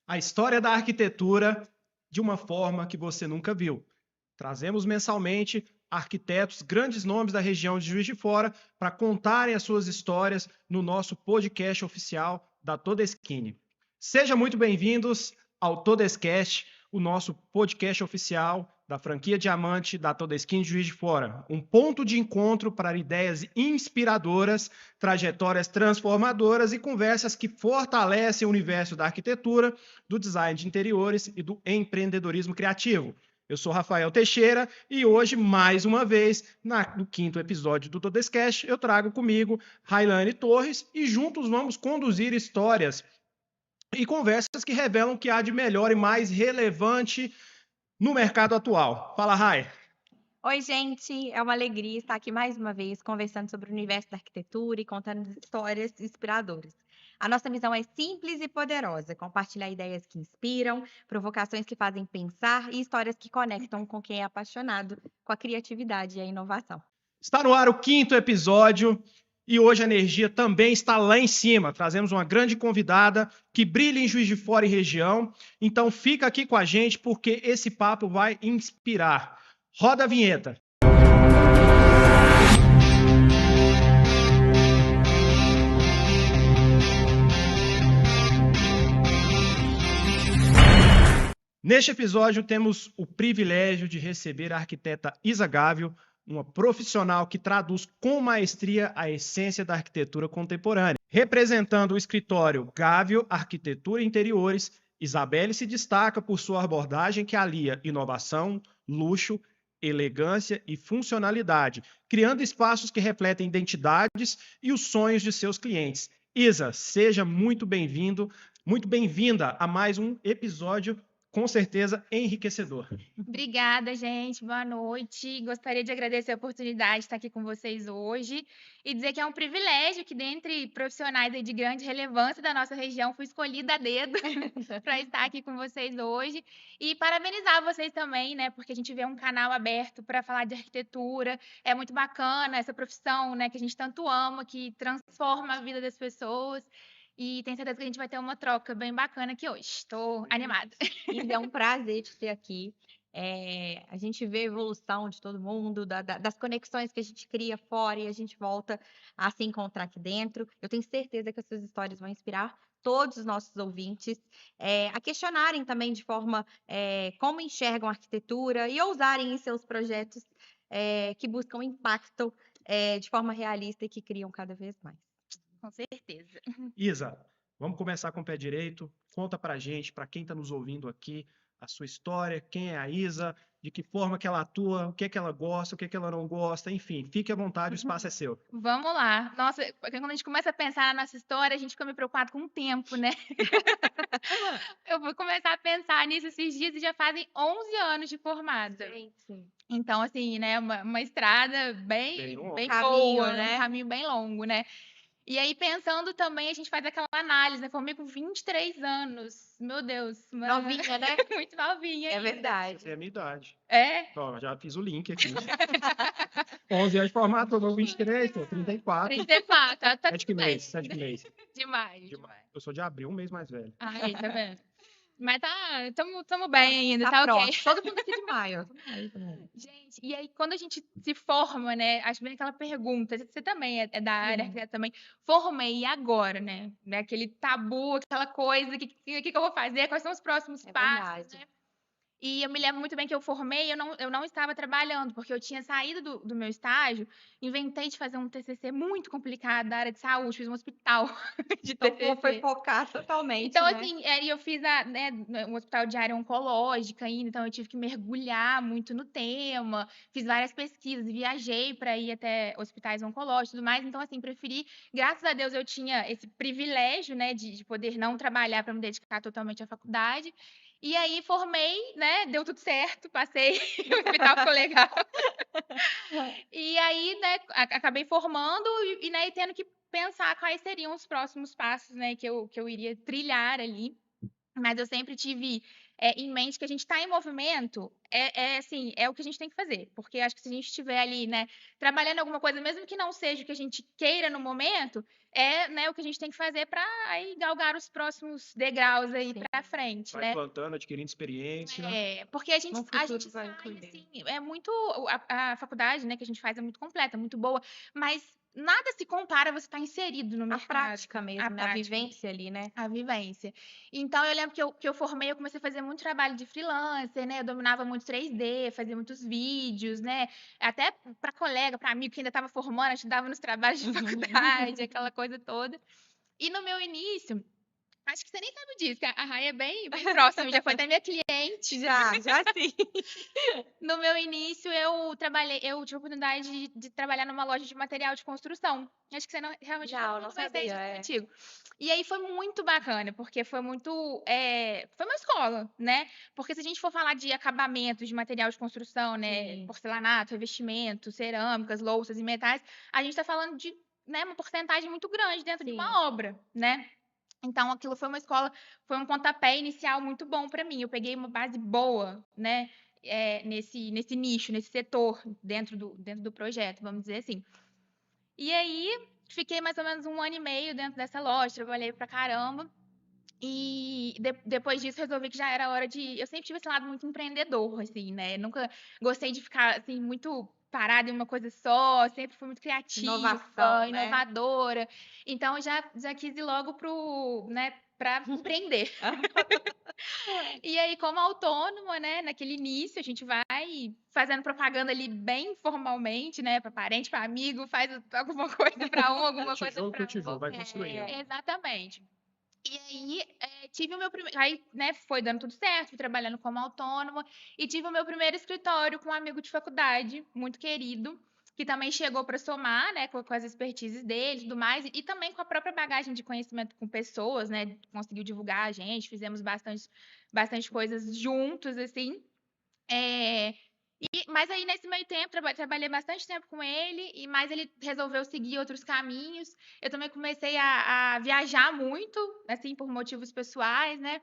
a história da arquitetura de uma forma que você nunca viu. Trazemos mensalmente arquitetos, grandes nomes da região de Juiz de Fora, para contarem as suas histórias no nosso podcast oficial da Todeskine. Sejam muito bem-vindos ao Todescast, o nosso podcast oficial da franquia Diamante da Todeskine de Juiz de Fora. Um ponto de encontro para ideias inspiradoras, trajetórias transformadoras e conversas que fortalecem o universo da arquitetura, do design de interiores e do empreendedorismo criativo. Eu sou Rafael Teixeira e hoje, mais uma vez, no quinto episódio do Todescast, eu trago comigo Railane Torres e juntos vamos conduzir histórias e conversas que revelam o que há de melhor e mais relevante no mercado atual. Fala, Rai. Oi, gente, é uma alegria estar aqui mais uma vez conversando sobre o universo da arquitetura e contando histórias inspiradoras. A nossa missão é simples e poderosa: compartilhar ideias que inspiram, provocações que fazem pensar e histórias que conectam com quem é apaixonado com a criatividade e a inovação. Está no ar o quinto episódio e hoje a energia também está lá em cima. Trazemos uma grande convidada que brilha em Juiz de Fora e região. Então fica aqui com a gente porque esse papo vai inspirar. Roda a vinheta. Neste episódio, temos o privilégio de receber a arquiteta Isa Gávio, uma profissional que traduz com maestria a essência da arquitetura contemporânea. Representando o escritório Gávio Arquitetura e Interiores, Isabelle se destaca por sua abordagem que alia inovação, luxo, elegância e funcionalidade, criando espaços que refletem identidades e os sonhos de seus clientes. Isa, seja muito bem-vindo, muito bem-vinda a mais um episódio com certeza enriquecedor. Obrigada, gente. Boa noite. Gostaria de agradecer a oportunidade de estar aqui com vocês hoje e dizer que é um privilégio que, dentre profissionais aí de grande relevância da nossa região, fui escolhida a dedo para estar aqui com vocês hoje. E parabenizar vocês também, né? Porque a gente vê um canal aberto para falar de arquitetura. É muito bacana essa profissão, né? Que a gente tanto ama, que transforma a vida das pessoas. E tenho certeza que a gente vai ter uma troca bem bacana aqui hoje. Estou animada. E é um prazer te ter aqui. A gente vê a evolução de todo mundo, das conexões que a gente cria fora e a gente volta a se encontrar aqui dentro. Eu tenho certeza que as suas histórias vão inspirar todos os nossos ouvintes a questionarem também de forma como enxergam a arquitetura e ousarem em seus projetos que buscam impacto de forma realista e que criam cada vez mais. Com certeza. Isa, vamos começar com o pé direito. Conta pra gente, para quem está nos ouvindo aqui, a sua história, quem é a Isa, de que forma que ela atua, o que é que ela gosta, o que é que ela não gosta, enfim, fique à vontade, o espaço é seu. Vamos lá. Nossa, porque quando a gente começa a pensar na nossa história, a gente fica meio preocupado com o tempo, né? Eu vou começar a pensar nisso esses dias e já fazem 11 anos de formada. Gente. Então, assim, né, uma estrada Bem bem, longo. bem Caminho, boa, né? um caminho bem longo, né? E aí, pensando também, a gente faz aquela análise, né? Formei com 23 anos. Meu Deus. Novinha, né? Muito novinha É ainda. verdade. Essa é a minha idade. É? Ó, já fiz o link aqui. 11 anos de formato, tô 23, tô 34. 34, tá É de que tudo bem. mês? Você é de que mês? Demais, demais. Eu sou de abril, um mês mais velho. Aí, tá vendo? Mas tamo bem ainda, tá ok. Pronto. Todo mundo aqui de maio. Gente, e aí quando a gente se forma, né, acho que vem aquela pergunta, você também é da área, Sim. arquiteta também, formei, e agora, né? Aquele tabu, aquela coisa, o que eu vou fazer, quais são os próximos É passos, verdade. né? E eu me lembro muito bem que eu formei, eu não estava trabalhando, porque eu tinha saído do meu estágio, inventei de fazer um TCC muito complicado da área de saúde, fiz um hospital de Então TCC. foi focar totalmente, Então, né? assim, eu fiz um hospital de área oncológica ainda, então eu tive que mergulhar muito no tema, fiz várias pesquisas, viajei para ir até hospitais oncológicos e tudo mais. Então, assim, preferi, graças a Deus, eu tinha esse privilégio, né, de poder não trabalhar para me dedicar totalmente à faculdade. E aí formei, né, deu tudo certo, passei, o hospital ficou legal. E aí, né, acabei formando né, e tendo que pensar quais seriam os próximos passos, né, que eu iria trilhar ali. Mas eu sempre tive em mente que a gente está em movimento, assim, é o que a gente tem que fazer. Porque acho que se a gente estiver ali, né, trabalhando alguma coisa, mesmo que não seja o que a gente queira no momento, né, o que a gente tem que fazer para aí galgar os próximos degraus aí Sim. para frente, Vai né? plantando, adquirindo experiência. Porque a gente No futuro vai sai, colher. assim, é muito a faculdade, né, que a gente faz é muito completa, muito boa, mas nada se compara a você estar inserido no A mercado. prática A mesmo, né? A prática. vivência ali, né? A vivência. Então, eu lembro que eu formei, eu comecei a fazer muito trabalho de freelancer, né? Eu dominava muito 3D, fazia muitos vídeos, né? Até para colega, para amigo que ainda estava formando, ajudava nos trabalhos de faculdade, aquela coisa toda. E no meu início, acho que você nem sabe disso, que a Rai é bem, bem próxima, já foi até minha cliente. Já sim. No meu início, eu tive a oportunidade de trabalhar numa loja de material de construção. Acho que você realmente Já, eu não não conversei sabia, disso é. contigo. E aí foi muito bacana, porque foi muito. Foi uma escola, né? Porque se a gente for falar de acabamento de material de construção, né? Sim. Porcelanato, revestimento, cerâmicas, louças e metais, a gente está falando de, né, uma porcentagem muito grande dentro de Sim. uma obra, né? Então, aquilo foi uma escola, foi um pontapé inicial muito bom para mim. Eu peguei uma base boa, né? Nesse nicho, nesse setor, dentro do projeto, vamos dizer assim. E aí, fiquei mais ou menos 1 ano e meio dentro dessa loja, trabalhei pra caramba. E depois disso, resolvi que já era hora de. Eu sempre tive esse lado muito empreendedor, assim, né? Nunca gostei de ficar, assim, muito parada em uma coisa só, sempre fui muito criativa, Inovação, né? inovadora. Então, eu já quis ir logo né, para empreender. E aí, como autônoma, né, naquele início, a gente vai fazendo propaganda ali bem formalmente, né, para parente, para amigo, faz alguma coisa para um, alguma coisa Tijolo por para tijolo, vai outro. construindo. Exatamente. E aí, tive o meu primeiro. Aí, né, foi dando tudo certo, fui trabalhando como autônoma e tive o meu primeiro escritório com um amigo de faculdade, muito querido, que também chegou para somar, né, com as expertises dele e tudo mais, e também com a própria bagagem de conhecimento com pessoas, né, conseguiu divulgar a gente, fizemos bastante coisas juntos, assim. É, mas aí, nesse meio tempo, trabalhei bastante tempo com ele, e mais ele resolveu seguir outros caminhos. Eu também comecei a viajar muito, assim, por motivos pessoais, né?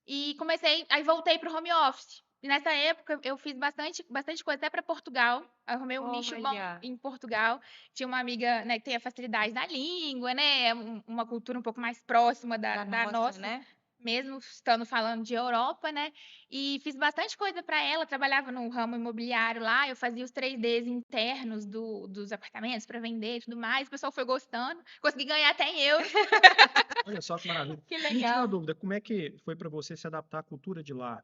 E aí voltei para o home office. E nessa época, eu fiz bastante coisa, até para Portugal. Eu arrumei um nicho bom Olha. em Portugal. Tinha uma amiga, né, que tem a facilidade da língua, né? Uma cultura um pouco mais próxima da Da nossa, né? mesmo estando falando de Europa, né? E fiz bastante coisa para ela, trabalhava no ramo imobiliário lá, eu fazia os 3Ds internos dos apartamentos para vender e tudo mais. O pessoal foi gostando, consegui ganhar até em euros. Olha só que maravilha. Que Me tira uma legal. dúvida, como é que foi para você se adaptar à cultura de lá?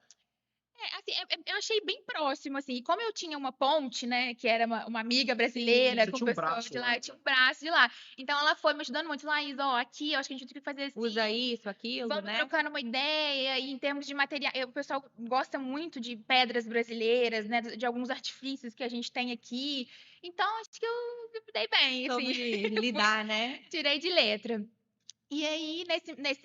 Assim, eu achei bem próximo, assim, e como eu tinha uma ponte, né, que era uma amiga Sim. brasileira, Você com tinha um pessoas braço de lá, lá, eu né? tinha um braço de lá. Então ela foi me ajudando muito, Laís, ó, aqui, eu acho que a gente tem que fazer Usa assim, isso, aquilo, vamos né? trocando uma ideia, e em termos de material, o pessoal gosta muito de pedras brasileiras, né, de alguns artifícios que a gente tem aqui. Então, acho que eu me dei bem, assim, Soube lidar, né? tirei de letra. E aí,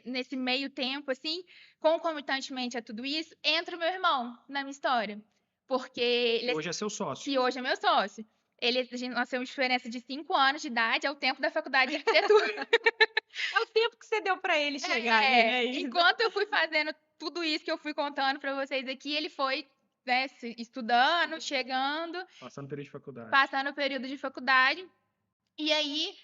nesse meio tempo, assim, concomitantemente a tudo isso, entra o meu irmão na minha história. Porque Que hoje é seu sócio. que hoje é meu sócio. Nós temos diferença de 5 anos de idade, é o tempo da faculdade de arquitetura. É o tempo que você deu para ele chegar aí, né? Isso. Enquanto eu fui fazendo tudo isso que eu fui contando para vocês aqui, ele foi, né, estudando, chegando, Passando período de faculdade. passando o período de faculdade. E aí,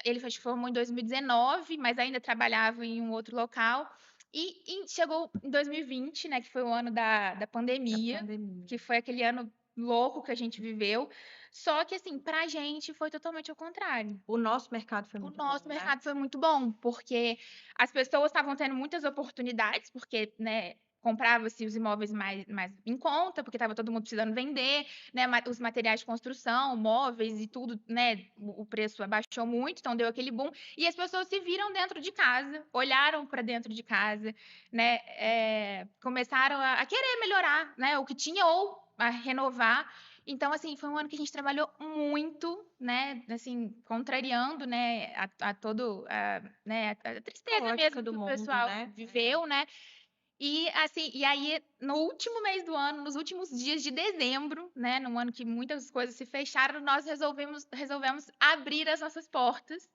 ele se formou em 2019, mas ainda trabalhava em um outro local. E chegou em 2020, né, que foi o ano da pandemia, que foi aquele ano louco que a gente viveu. Só que, assim, pra gente foi totalmente ao contrário. O nosso mercado foi O muito nosso bom, né? mercado foi muito bom, porque as pessoas estavam tendo muitas oportunidades, porque, né, comprava-se os imóveis mais em conta, porque estava todo mundo precisando vender, né, os materiais de construção, móveis e tudo, né, o preço abaixou muito, então deu aquele boom, e as pessoas se viram dentro de casa, olharam para dentro de casa, né, começaram a querer melhorar, né, o que tinha ou a renovar. Então, assim, foi um ano que a gente trabalhou muito, né, assim, contrariando, né, né, a tristeza Lógica mesmo do que o mundo, pessoal né? viveu, né? E assim, e aí no último mês do ano, nos últimos dias de dezembro, né, num ano que muitas coisas se fecharam, nós resolvemos abrir as nossas portas.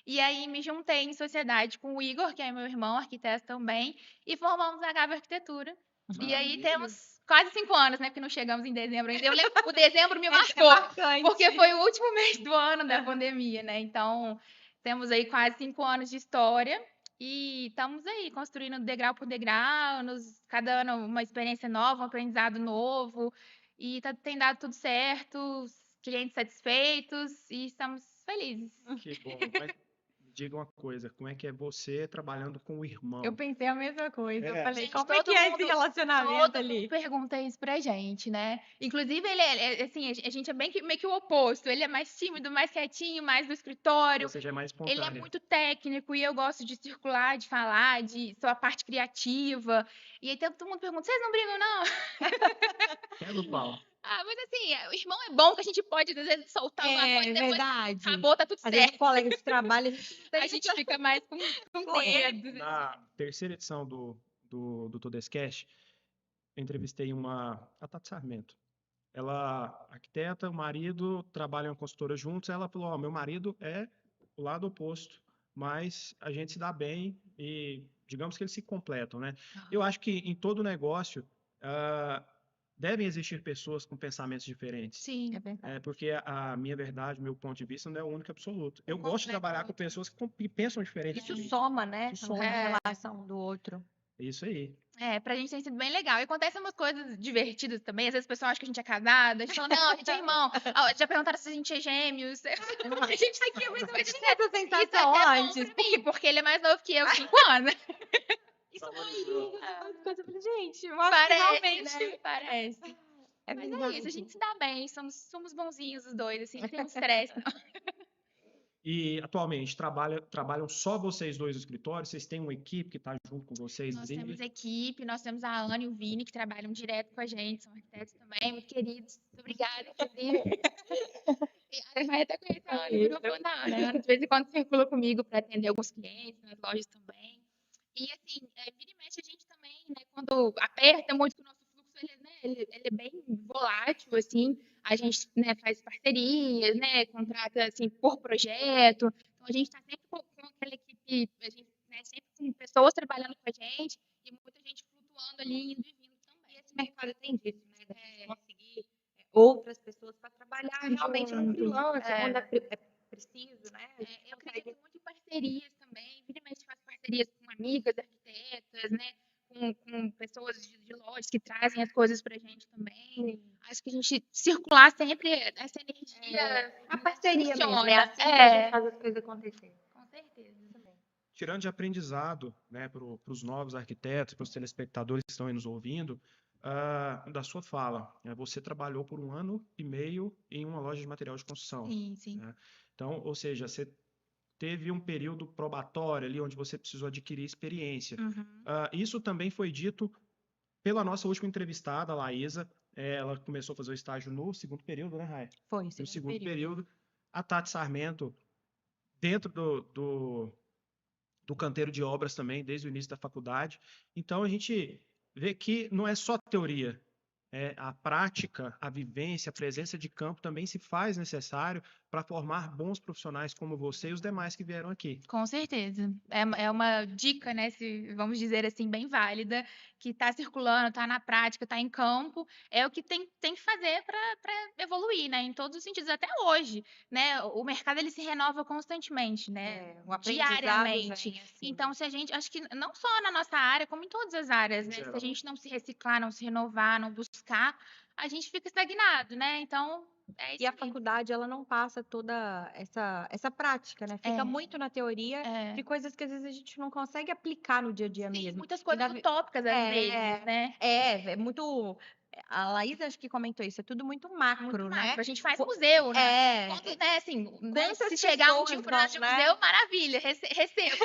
E aí me juntei em sociedade com o Igor, que é meu irmão, arquiteto também, e formamos a Gava Arquitetura. E aí Maravilha. temos quase 5 anos, né? Porque não chegamos em dezembro ainda. Eu lembro, o dezembro me É marcou, marcante. porque foi o último mês do ano da pandemia, né? Então, temos aí quase 5 anos de história e estamos aí construindo degrau por degrau, cada ano uma experiência nova, um aprendizado novo. E tem dado tudo certo, os clientes satisfeitos e estamos felizes. Que bom. Mas me diga uma coisa, como é que é você trabalhando com o Eu irmão? pensei a mesma coisa. Eu falei, Gente, como é que é esse relacionamento todo mundo ali? pergunta isso pra gente, né? Inclusive, ele assim, a gente é meio que o oposto. Ele é mais tímido, mais quietinho, mais do escritório. Você já é mais Ele é espontânea. muito técnico e eu gosto de circular, de falar, sou a parte criativa. E aí todo mundo pergunta: vocês não brigam, não? Pega o pau. Ah, mas assim, o irmão é bom que a gente pode, às vezes, soltar uma coisa e depois Verdade. acabou, tá tudo Às vezes, certo. colega de trabalho, a gente não tem A gente fica mais com correto. medo. Na terceira edição do Todescast, eu entrevistei a Tati Sarmento. Ela, arquiteta, o marido, trabalham em uma consultora juntos. Ela falou: Ó, meu marido é o lado oposto, mas a gente se dá bem e digamos que eles se completam, né? Eu acho que em todo negócio devem existir pessoas com pensamentos diferentes. Sim. É verdade. Porque a minha verdade, o meu ponto de vista não é o único e absoluto. Eu Com gosto de trabalhar com certeza. pessoas que pensam diferente de Isso mim. soma, né? Isso soma. Na É. relação do outro. Isso aí. Pra gente tem sido bem legal. E acontecem umas coisas divertidas também. Às vezes o pessoal acha que a gente é casada. A gente fala, não, a gente é irmão. Já perguntaram se a gente é gêmeos. A gente aqui é muito Mas mais tinha essa Isso sensação é bom antes. pra mim, porque ele é mais novo que eu, 5 anos. Isso eu falei, gente, eu acho que Parece, realmente. né? Parece. É Mas é verdade. isso, a gente se dá bem. Somos bonzinhos os dois, assim. Não temos estresse, não. E atualmente trabalham só vocês dois no escritório? Vocês têm uma equipe que está junto com vocês Nós ali? temos equipe, nós temos a Ana e o Vini, que trabalham direto com a gente, são arquitetos também, muito queridos. Muito obrigada, inclusive. E a vai até conhecer a Ana, virou fã da Ana. A Ana, de vez em quando, circula comigo para atender alguns clientes nas lojas também. E, assim, vira e mexe a gente também, né? Quando aperta muito que o nosso fluxo, ele é bem volátil, assim. A gente, né, faz parcerias, né? Contrata, assim, por projeto. Então, a gente está sempre com aquela equipe, a gente, né, sempre com pessoas trabalhando com a gente e muita gente flutuando ali, indo e vindo também. E esse mercado tem disso, né? Da gente conseguir outras pessoas para trabalhar realmente no Junto. freelance, quando é preciso, né? A gente Eu consegue. acredito muito em parcerias também. Vira e mexe faz parcerias com amigas, arquitetas, né? Com pessoas de lojas que trazem as coisas pra gente também. Acho que a gente circular sempre essa energia A parceria mesmo, funciona. é assim que a gente faz as coisas acontecerem. Com certeza. Tirando de aprendizado, né, para os novos arquitetos, para os telespectadores que estão aí nos ouvindo, da sua fala, você trabalhou por 1 ano e meio em uma loja de material de construção. Sim, sim. Né? Então, ou seja, você teve um período probatório ali onde você precisou adquirir experiência. Uhum. Isso também foi dito pela nossa última entrevistada, a Laísa. Ela começou a fazer o estágio no segundo período, né, Rai? Foi, No segundo período. A Tati Sarmento, dentro do canteiro de obras também, desde o início da faculdade. Então, a gente vê que não é só teoria. A prática, a vivência, a presença de campo também se faz necessário para formar bons profissionais como você e os demais que vieram aqui. Com certeza. É uma dica, né, vamos dizer assim, bem válida, que está circulando, está na prática, está em campo, é o que tem que fazer para evoluir, né, em todos os sentidos, até hoje, né, o mercado ele se renova constantemente, né, o aprendizado diariamente. vem assim. Então, se a gente, acho que não só na nossa área, como em todas as áreas, né, se a gente não se reciclar, não se renovar, não buscar, a gente fica estagnado, né, então é isso E a aí. faculdade, ela não passa toda essa prática, né? Fica muito na teoria de coisas que às vezes a gente não consegue aplicar no dia a dia Sim, mesmo. muitas coisas utópicas às vezes, né? É muito. A Laís acho que comentou isso, é tudo muito macro, Muito né? macro. A gente faz museu, né? Quando, né, assim, Quantas se chegar um dia um pessoas projeto de vão, né? museu, maravilha, recebo.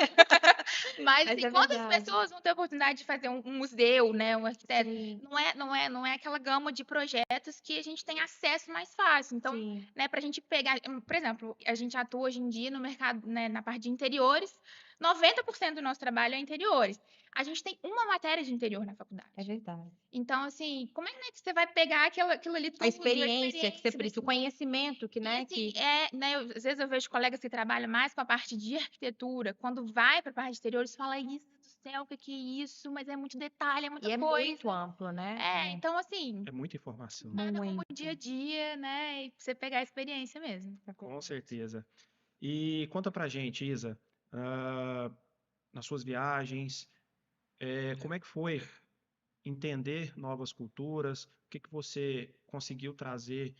Mas, assim, é quantas verdade. pessoas vão ter a oportunidade de fazer um museu, né? Um arquiteto? Sim, Não é aquela gama de projetos que a gente tem acesso mais fácil. Então, sim. né, pra gente pegar, por exemplo, a gente atua hoje em dia no mercado, né, na parte de interiores, 90% do nosso trabalho é interiores. A gente tem uma matéria de interior na faculdade. É verdade. Então, assim, como é que você vai pegar aquilo ali tudo? A experiência que você precisa, o conhecimento que, né? E, assim, né, às vezes eu vejo colegas que trabalham mais com a parte de arquitetura, quando vai para a parte de exteriores, fala isso céu, o que que é isso? Mas é muito detalhe, é E muita é coisa. muito amplo, né? Então, assim, É muita informação. nada como o dia a Muito. dia, né? E pra você pegar a experiência mesmo. Com certeza. E conta pra gente, Isa, ah, nas suas viagens, como é que foi entender novas culturas? O que que você conseguiu trazer,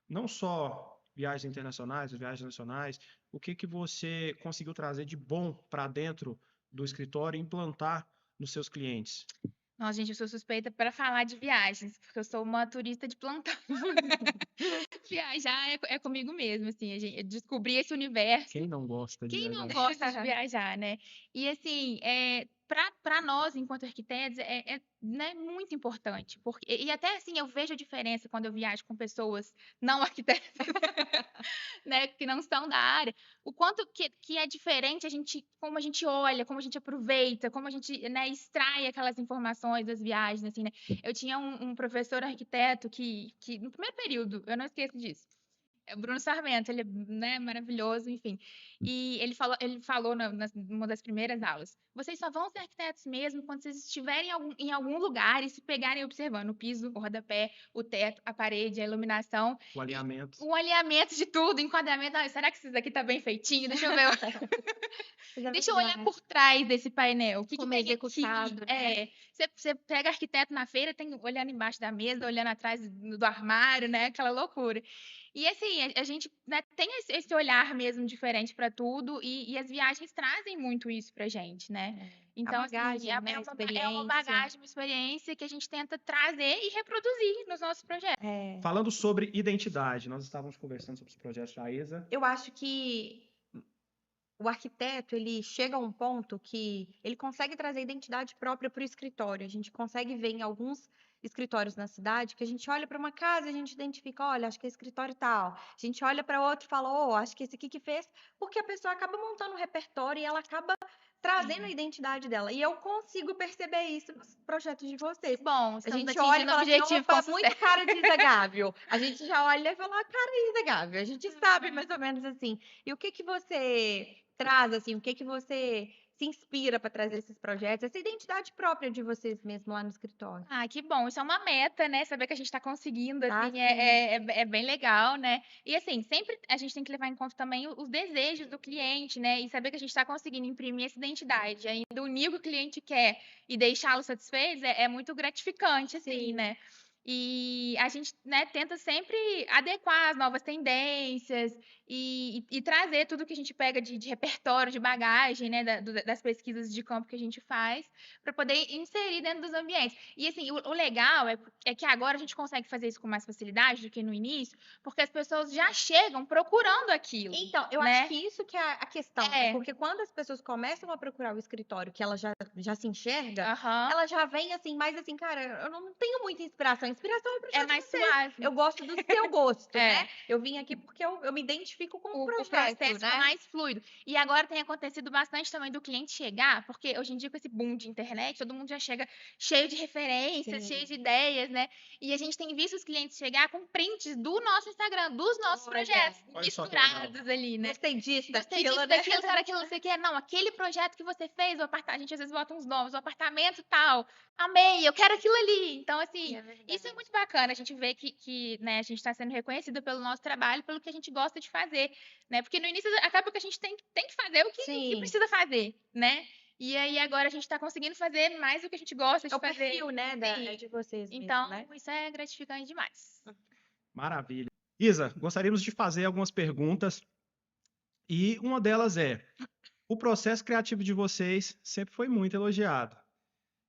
não só viagens internacionais, viagens nacionais, o que que você conseguiu trazer de bom para dentro do escritório e implantar nos seus clientes? Nossa, gente, eu sou suspeita para falar de viagens, porque eu sou uma turista de plantão. Viajar é comigo mesmo, assim, eu descobri esse universo. Quem não gosta de Quem não viajar? gosta de viajar, né? E assim, para nós, enquanto arquitetos, né, muito importante. E até assim, eu vejo a diferença quando eu viajo com pessoas não arquitetas, né, que não são da área, o quanto que é diferente como a gente olha, como a gente aproveita, como a gente, né, extrai aquelas informações das viagens, assim, né? Eu tinha um professor arquiteto que no primeiro período, eu não esqueço disso. É o Bruno Sarmento, ele é, né, maravilhoso, enfim. E ele falou numa das primeiras aulas: vocês só vão ser arquitetos mesmo quando vocês estiverem em algum lugar e se pegarem observando o piso, o rodapé, o teto, a parede, a iluminação, O alinhamento. o alinhamento de tudo, enquadramento. Ah, será que isso aqui tá bem feitinho? Deixa eu ver. Deixa eu olhar por trás desse painel. O que Como tem é aqui? executado, né? Você pega arquiteto na feira, tem olhando embaixo da mesa, olhando atrás do armário, né? Aquela loucura. E assim, a gente, né, tem esse olhar mesmo diferente para tudo, e as viagens trazem muito isso pra gente, né? A Então, assim, bagagem, né? A é uma experiência. bagagem, uma experiência que a gente tenta trazer e reproduzir nos nossos projetos. Falando sobre identidade, nós estávamos conversando sobre os projetos da Isa. Eu acho que o arquiteto, ele chega a um ponto que ele consegue trazer identidade própria para o escritório. A gente consegue ver em alguns escritórios na cidade que a gente olha para uma casa e a gente identifica, olha, acho que é escritório tal. A gente olha para outro e fala, oh, acho que esse aqui que fez, porque a pessoa acaba montando um repertório e ela acaba trazendo a identidade dela. E eu consigo perceber isso nos projetos de vocês. Bom, A estamos gente olha e atingindo o fala assim, objetivo opa, com muito sucesso. cara de Isa Gávio. A gente já olha e fala, cara de Isa Gávio. A gente sabe mais ou menos assim. E o que que você traz, assim, o que que você se inspira para trazer esses projetos, essa identidade própria de vocês mesmo lá no escritório? Ah, que bom. Isso é uma meta, né? Saber que a gente está conseguindo, Ah, assim, sim. é bem legal, né? E assim, sempre a gente tem que levar em conta também os desejos do cliente, né? E saber que a gente está conseguindo imprimir essa identidade, ainda unir o que o cliente quer e deixá-lo satisfeito é muito gratificante, assim, Sim. né? E a gente, né, tenta sempre adequar as novas tendências e trazer tudo que a gente pega de repertório, de bagagem, né, das pesquisas de campo que a gente faz, para poder inserir dentro dos ambientes. E assim, o legal é que agora a gente consegue fazer isso com mais facilidade do que no início, porque as pessoas já chegam procurando aquilo, Então, eu né? acho que isso que é a questão, né? É. Porque quando as pessoas começam a procurar o escritório que ela já se enxerga, Aham. ela já vem assim, mais assim, cara, eu não tenho muita inspiração. Inspiração é o É projeto de mais vocês. suave. Eu gosto do seu gosto, É. né? Eu vim aqui porque eu me identifico com o O projeto, processo fica né? mais fluido. E agora tem acontecido bastante também do cliente chegar, porque hoje em dia, com esse boom de internet, todo mundo já chega cheio de referências, Sim. cheio de ideias, né? E a gente tem visto os clientes chegar com prints do nosso Instagram, dos nossos Olha. projetos, Olha só que legal. misturados ali, né? Gostei disso, Gostei daquilo, disso, né? daquilo, cara, aquilo, não sei o que. Não, aquele projeto que você fez, a gente às vezes bota uns nomes, o apartamento tal. Amei, eu quero aquilo ali. Então, assim, isso é muito bacana. A gente vê que né, a gente está sendo reconhecida pelo nosso trabalho, pelo que a gente gosta de fazer, né? Porque no início acaba que a gente tem que fazer o que Sim. precisa fazer, né? E aí agora a gente está conseguindo fazer mais do que a gente gosta de É o fazer. perfil, né, Sim. de vocês mesmo, Então, né? isso é gratificante demais. Maravilha. Isa, gostaríamos de fazer algumas perguntas e uma delas é: o processo criativo de vocês sempre foi muito elogiado.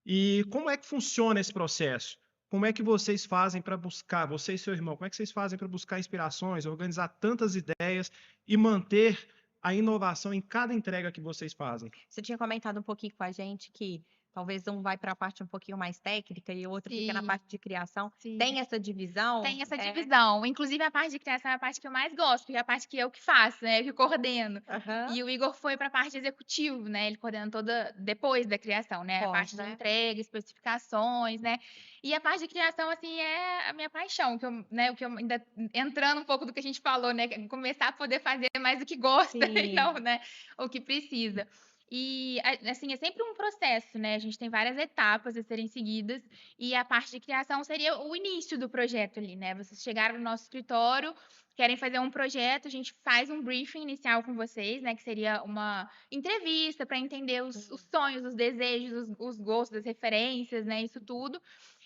E como é que funciona esse processo? Como é que vocês fazem para buscar, você e seu irmão, como é que vocês fazem para buscar inspirações, organizar tantas ideias e manter a inovação em cada entrega que vocês fazem? Você tinha comentado um pouquinho com a gente que talvez um vai para a parte um pouquinho mais técnica e o outro fica na Sim. parte de criação. Sim. Tem essa divisão? Tem essa É. divisão. Inclusive, a parte de criação é a parte que eu mais gosto, porque é a parte que eu que faço, né? Que eu coordeno. Aham. E o Igor foi para a parte executiva, né? Ele coordena toda depois da criação, né? A Pós, parte de né? entrega, especificações, né? E a parte de criação, assim, é a minha paixão, o que eu ainda entrando um pouco do que a gente falou, né? Começar a poder fazer mais o que gosta e Sim. não, né? O que precisa. E, assim, é sempre um processo, né? A gente tem várias etapas a serem seguidas e a parte de criação seria o início do projeto ali, né? Vocês chegaram no nosso escritório, querem fazer um projeto, a gente faz um briefing inicial com vocês, né? Que seria uma entrevista para entender os sonhos, os desejos, os gostos, as referências, né? Isso tudo.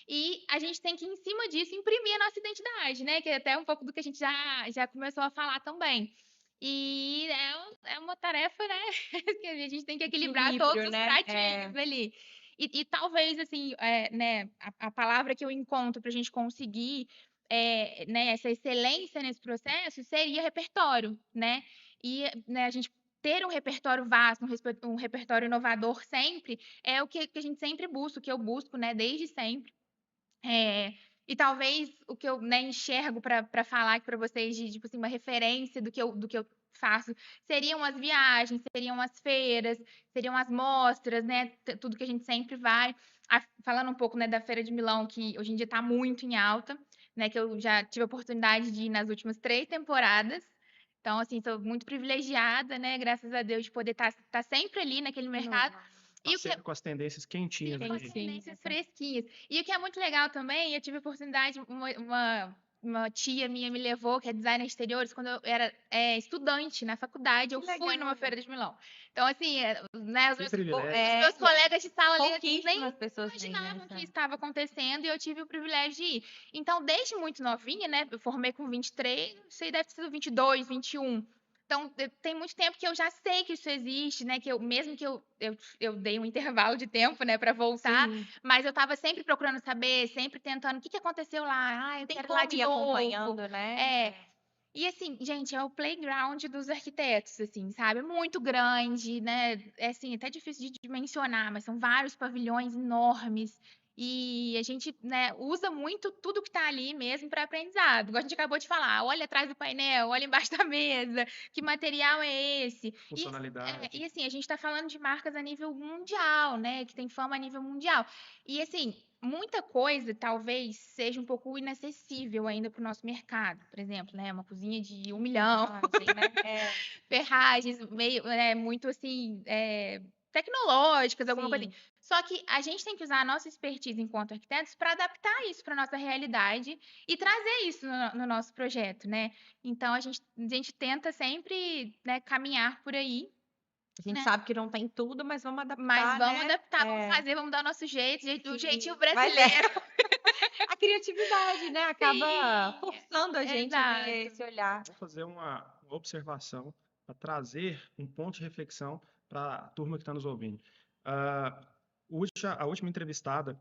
E a gente tem que, em cima disso, imprimir a nossa identidade, né? Que é até um pouco do que a gente já começou a falar também. E é uma tarefa, né? Que a gente tem que equilibrar todos Equilíbrio, os né? pratinhos ali. E talvez, assim, né, a palavra que eu encontro para a gente conseguir né, essa excelência nesse processo seria repertório, né? E né, a gente ter um repertório vasto, um repertório inovador sempre, é o que a gente sempre busca, o que eu busco, né, desde sempre. E talvez o que eu, né, enxergo para falar aqui para vocês de tipo assim, uma referência do que eu faço seriam as viagens, seriam as feiras, seriam as mostras, né? Tudo que a gente sempre vai. Falando um pouco, né, da Feira de Milão, que hoje em dia está muito em alta, né? Que eu já tive a oportunidade de ir nas últimas 3 temporadas. Então, assim, sou muito privilegiada, né? Graças a Deus, de poder estar sempre ali naquele mercado. Tá E o que sempre com as tendências quentinhas com as ali. tendências fresquinhas. E o que é muito legal também, eu tive a oportunidade, uma tia minha me levou, que é designer de exteriores, quando eu era estudante na faculdade, eu Que fui numa legal. feira de Milão. Então, assim, né, Que os privilégio. meus colegas de sala ali nem Pouquíssimas pessoas têm imaginavam que essa. isso estava acontecendo e eu tive o privilégio de ir. Então, desde muito novinha, né, eu formei com 23, não sei, deve ter sido 22, 21. Então, tem muito tempo que eu já sei que isso existe, né? Mesmo que eu dei um intervalo de tempo, né, para voltar, Sim. mas eu estava sempre procurando saber, sempre tentando, o que aconteceu lá? Ah, eu Tem quero ir lá como de ir novo. acompanhando, né? É. E assim, gente, é o playground dos arquitetos, assim, sabe? É muito grande, né? É assim, até difícil de dimensionar, mas são vários pavilhões enormes. E a gente, né, usa muito tudo que está ali mesmo para aprendizado. Igual a gente acabou de falar, olha atrás do painel, olha embaixo da mesa, que material é esse? Funcionalidade. E assim, a gente está falando de marcas a nível mundial, né? Que tem fama a nível mundial. E assim, muita coisa talvez seja um pouco inacessível ainda para o nosso mercado. Por exemplo, né? Uma cozinha de 1 milhão, Né? ferragens meio, né, muito assim, tecnológicas, alguma coisa assim. Sim. Só que a gente tem que usar a nossa expertise enquanto arquitetos para adaptar isso para nossa realidade e trazer isso no nosso projeto, né? Então a gente tenta sempre, né, caminhar por aí. A gente Né? sabe que não tem tudo, mas vamos Mas adaptar, vamos né? adaptar, vamos fazer, vamos dar o nosso jeito, o Sim. jeitinho Mas brasileiro. a criatividade, né? Acaba Sim, forçando a gente a ter exato. esse olhar. Vou fazer uma observação para trazer um ponto de reflexão para a turma que está nos ouvindo. A última entrevistada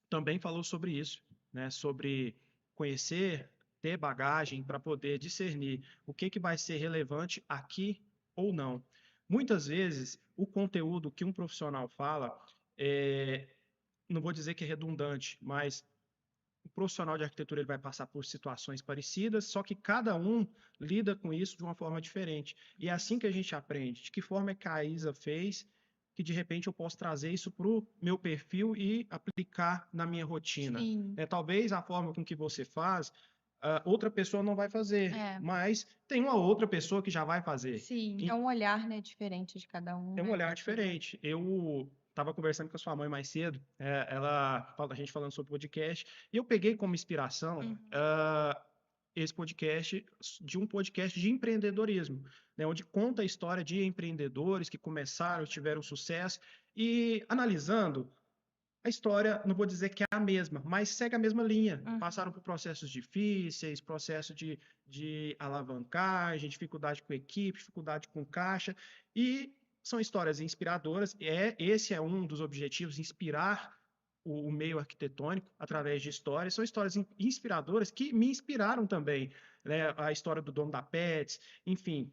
também falou sobre isso, né? Sobre conhecer, ter bagagem para poder discernir o que vai ser relevante aqui ou não. Muitas vezes, o conteúdo que um profissional fala, não vou dizer que é redundante, mas o profissional de arquitetura ele vai passar por situações parecidas, só que cada um lida com isso de uma forma diferente. E é assim que a gente aprende. De que forma é que a Isa fez, que de repente eu posso trazer isso para o meu perfil e aplicar na minha rotina. Sim. Talvez a forma com que você faz, outra pessoa não vai fazer, mas tem uma outra pessoa que já vai fazer. Sim. É um olhar, né, diferente de cada um. É um olhar diferente. Eu estava conversando com a sua mãe mais cedo, a gente falando sobre podcast, e eu peguei como inspiração esse podcast de um podcast de empreendedorismo, né, onde conta a história de empreendedores que começaram, tiveram sucesso, e analisando a história, não vou dizer que é a mesma, mas segue a mesma linha. Passaram por processos difíceis, processo de alavancagem, dificuldade com equipe, dificuldade com caixa, e são histórias inspiradoras. Esse é um dos objetivos, inspirar o meio arquitetônico através de histórias. São histórias inspiradoras que me inspiraram também, né? A história do dono da Pets, enfim.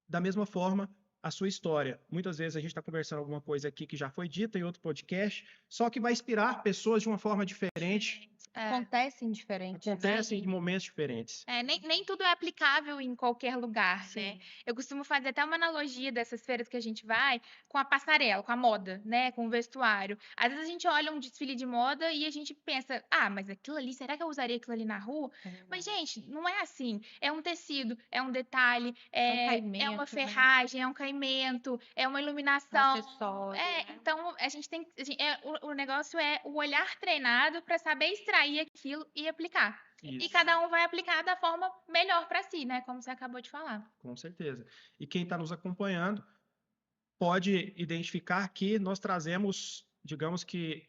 Da mesma forma, a sua história. Muitas vezes a gente está conversando alguma coisa aqui que já foi dita em outro podcast, só que vai inspirar pessoas de uma forma diferente Acontecem diferentes, né? Acontecem em momentos diferentes. Nem tudo é aplicável em qualquer lugar, né? Sim. Eu costumo fazer até uma analogia dessas feiras que a gente vai com a passarela, com a moda, né? Com o vestuário. Às vezes a gente olha um desfile de moda e a gente pensa, mas aquilo ali, será que eu usaria aquilo ali na rua? Mas, gente, não é assim. É um tecido, é um detalhe, é uma caimento, né? ferragem, é um caimento, é uma Um iluminação. acessório, né? Então a gente tem. O negócio é o olhar treinado para saber extrair aquilo e aplicar. E Isso, cada um vai aplicar da forma melhor para si, né? Como você acabou de falar. com certeza. E quem está nos acompanhando pode identificar que nós trazemos, digamos que,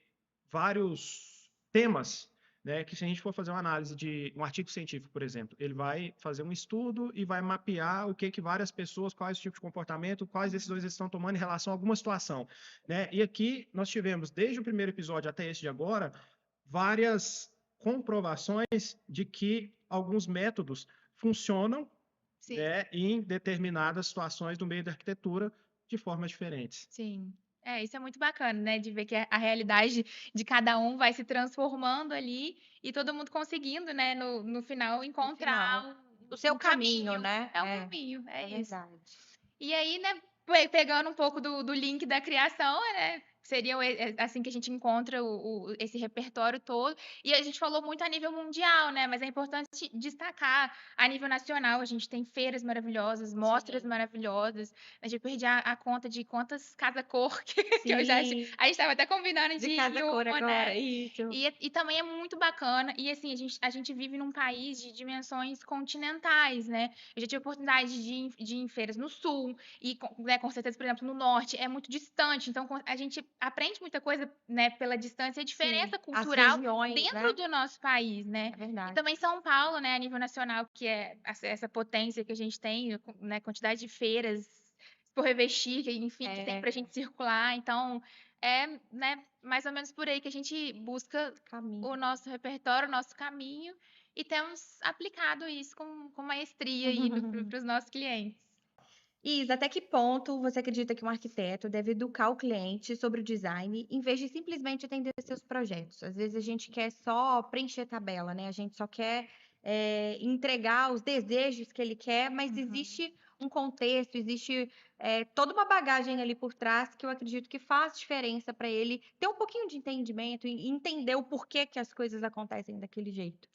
vários temas, né? Que se a gente for fazer uma análise de um artigo científico, por exemplo, ele vai fazer um estudo e vai mapear o que várias pessoas, quais tipos de comportamento, quais decisões eles estão tomando em relação a alguma situação, né? E aqui nós tivemos, desde o primeiro episódio até esse de agora, várias comprovações de que alguns métodos funcionam, Sim. né, em determinadas situações do meio da arquitetura de formas diferentes. Sim. Isso é muito bacana, né? De ver que a realidade de cada um vai se transformando ali e todo mundo conseguindo, né, no final, encontrar o seu caminho, né? É um caminho, É isso. verdade. E aí, né, pegando um pouco do link da criação, né? Seria assim que a gente encontra esse repertório todo. E a gente falou muito a nível mundial, né? Mas é importante destacar a nível nacional. A gente tem feiras maravilhosas, mostras maravilhosas. A gente perdi a conta de quantas casa-cor que eu já. A gente estava até combinando de casa-cor uma, agora, né? isso. E também é muito bacana. E assim, a gente vive num país de dimensões continentais, né? Eu já tive a oportunidade de ir em feiras no sul, e né, com certeza, por exemplo, no norte, é muito distante. Então, a gente aprende muita coisa, né, pela distância e a diferença cultural dentro do nosso país, né? É verdade. E também São Paulo, né, a nível nacional, que é essa potência que a gente tem, né, quantidade de feiras por revestir, que, enfim, que tem pra gente circular. Então, né, mais ou menos por aí que a gente busca o nosso repertório, o nosso caminho, e temos aplicado isso com maestria aí para os nossos clientes. Isa, até que ponto você acredita que um arquiteto deve educar o cliente sobre o design em vez de simplesmente atender seus projetos? Às vezes a gente quer só preencher tabela, né? A gente só quer entregar os desejos que ele quer, mas existe um contexto, existe toda uma bagagem ali por trás que eu acredito que faz diferença para ele ter um pouquinho de entendimento e entender o porquê que as coisas acontecem daquele jeito.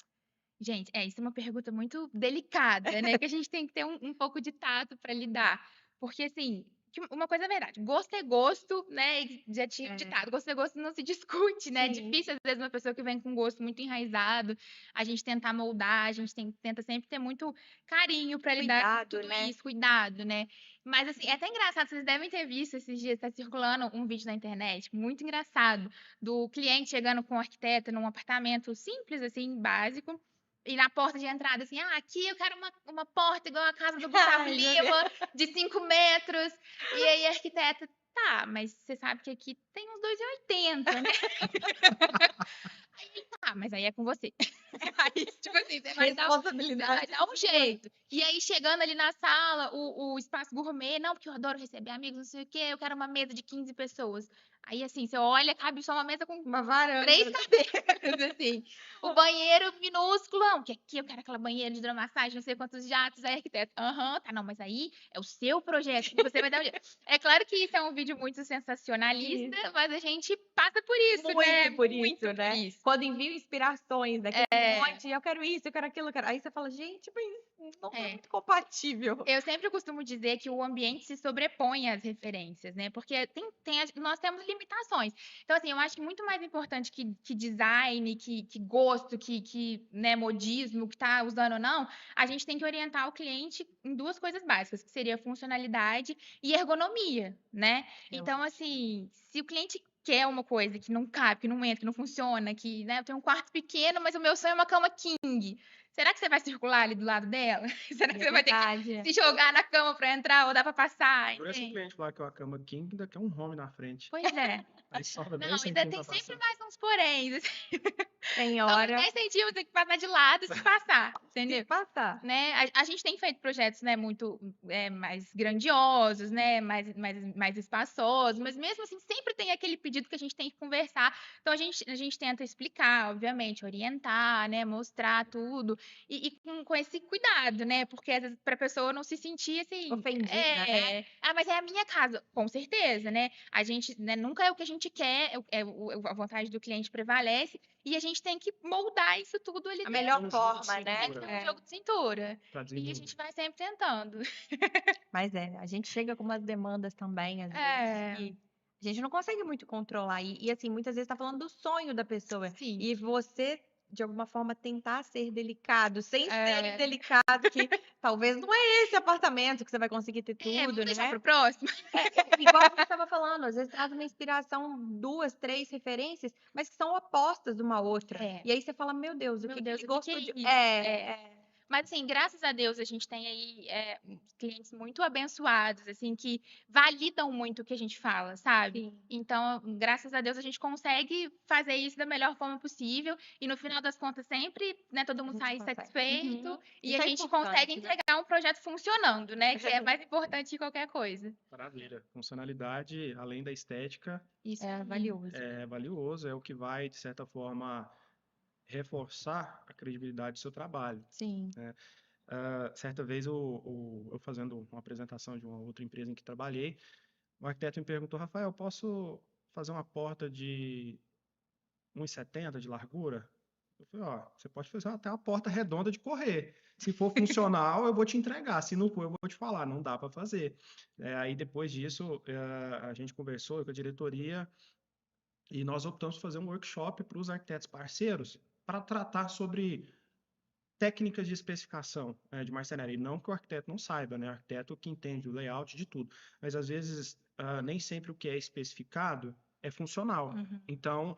Gente, isso é uma pergunta muito delicada, né? Que a gente tem que ter um pouco de tato para lidar. Porque, assim, uma coisa é verdade, gosto é gosto, né? Já tinha ditado, gosto é gosto não se discute, né? É difícil, às vezes, uma pessoa que vem com gosto muito enraizado, a gente tentar moldar, a gente tenta sempre ter muito carinho para lidar com tudo isso, cuidado, né? Mas, assim, é até engraçado, vocês devem ter visto esses dias, tá circulando um vídeo na internet, muito engraçado, do cliente chegando com um arquiteto num apartamento simples, assim, básico. E na porta de entrada, assim, aqui eu quero uma porta igual a casa do Gustavo Lima, de 5 metros. E aí a arquiteta, tá, mas você sabe que aqui tem uns 2,80, né? Aí, tá, mas aí é com você. Aí, tipo assim, você vai dar um jeito. E aí, chegando ali na sala, o espaço gourmet, não, porque eu adoro receber amigos, não sei o quê, eu quero uma mesa de 15 pessoas. Aí, assim, você olha, cabe só uma mesa com uma varanda, 3 cadeiras, assim. O banheiro minúsculo, não, que aqui eu quero aquela banheira de hidromassagem, não sei quantos jatos. Aí, arquiteto, tá, não, mas aí é o seu projeto, que você vai dar um jeito. É claro que isso é um vídeo muito sensacionalista, mas a gente passa por isso, né? Muito por isso. Quando envio inspirações, daquele monte, eu quero isso, eu quero aquilo, eu quero. Aí você fala, gente, mas não é muito compatível. Eu sempre costumo dizer que o ambiente se sobrepõe às referências, né? Porque nós temos limitações. Então, assim, eu acho que muito mais importante que design, que gosto, que né, modismo, que tá usando ou não, a gente tem que orientar o cliente em 2 coisas básicas, que seria funcionalidade e ergonomia, né? Então, assim, se o cliente quer uma coisa que não cabe, que não entra, que não funciona, que, né, eu tenho um quarto pequeno, mas o meu sonho é uma cama king. será que você vai circular ali do lado dela? Será que É você vai ter que verdade. se jogar na cama para entrar ou dá para passar, Por esse entende? cliente lá que é uma cama king, ainda quer um home na frente. Pois é. Aí sobra 10 Não, ainda centímetros tem pra sempre passar. mais uns poréns, assim. Tem Sobra hora 10 centímetros, tem que passar de lado se passar, de entendeu? passar. Né? A gente tem feito projetos, né, muito mais grandiosos, né, mais espaçosos, mas mesmo assim sempre tem aquele pedido que a gente tem que conversar. Então a gente tenta explicar, obviamente, orientar, né, mostrar tudo e com esse cuidado, né, porque às vezes para a pessoa não se sentir assim, Ofendida, né? mas é a minha casa, com certeza, né? A gente, né, nunca é o que a gente quer, a vontade do cliente prevalece e a gente tem que moldar isso tudo ali A dentro. melhor Um jogo de forma, né? Tem que ter um cintura jogo de cintura. pra E a desenvolver. gente vai sempre tentando. Mas a gente chega com umas demandas também, às vezes, É, que a gente não consegue muito controlar. E assim, muitas vezes tá falando do sonho da pessoa. sim. E você, de alguma forma, tentar ser delicado, sem ser É, delicado, que talvez não é esse apartamento que você vai conseguir ter vamos tudo, deixar né? pro próximo? Igual a gente estava falando, às vezes traz uma inspiração, 2, 3 referências, mas que são opostas uma à outra. É. E aí você fala, meu Deus, o Meu que Deus, ele o que que gostou é de. isso? Mas assim, graças a Deus a gente tem aí clientes muito abençoados, assim, que validam muito o que a gente fala, sabe? Sim. Então, graças a Deus a gente consegue fazer isso da melhor forma possível e no final das contas sempre, né, todo mundo gente sai consegue. satisfeito Uhum. e Isso a é gente consegue importante, né? entregar um projeto funcionando, né? Que é mais importante que qualquer coisa. Maravilha. Funcionalidade, além da estética, Isso É aí. valioso. é valioso, é o que vai, de certa forma, reforçar a credibilidade do seu trabalho. Sim. Certa vez, eu fazendo uma apresentação de uma outra empresa em que trabalhei, o arquiteto me perguntou, Rafael, posso fazer uma porta de 1,70 de largura? Eu falei, ó, você pode fazer até uma porta redonda de correr. Se for funcional, eu vou te entregar. Se não for, eu vou te falar, não dá para fazer. Aí depois disso, a gente conversou com a diretoria e nós optamos por fazer um workshop para os arquitetos parceiros para tratar sobre técnicas de especificação, de marcenaria. Não que o arquiteto não saiba, né? O arquiteto que entende o layout de tudo. Mas às vezes nem sempre o que é especificado é funcional. Uhum. Então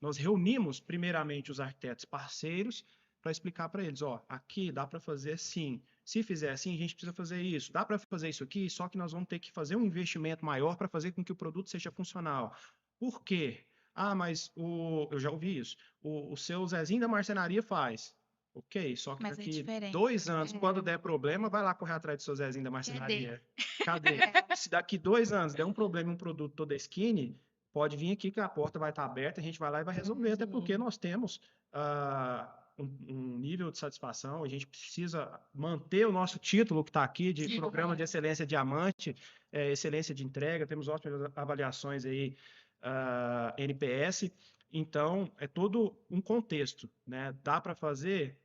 nós reunimos primeiramente os arquitetos parceiros para explicar para eles, ó, aqui dá para fazer assim. Se fizer assim, a gente precisa fazer isso. Dá para fazer isso aqui, só que nós vamos ter que fazer um investimento maior para fazer com que o produto seja funcional. Por quê? Ah, mas eu já ouvi isso. O seu Zezinho da marcenaria faz. Ok, só que Mas é daqui diferente. 2 anos, quando der problema, vai lá correr atrás do seu Zezinho da marcenaria. Cadê? É. Se daqui 2 anos der um problema em um produto todo skinny, pode vir aqui que a porta vai estar aberta, a gente vai lá e vai resolver, até porque Sim. nós temos um nível de satisfação, a gente precisa manter o nosso título que está aqui de Sim. Programa de Excelência Diamante, excelência de entrega, temos ótimas avaliações aí, NPS, então é todo um contexto, né? Dá para fazer,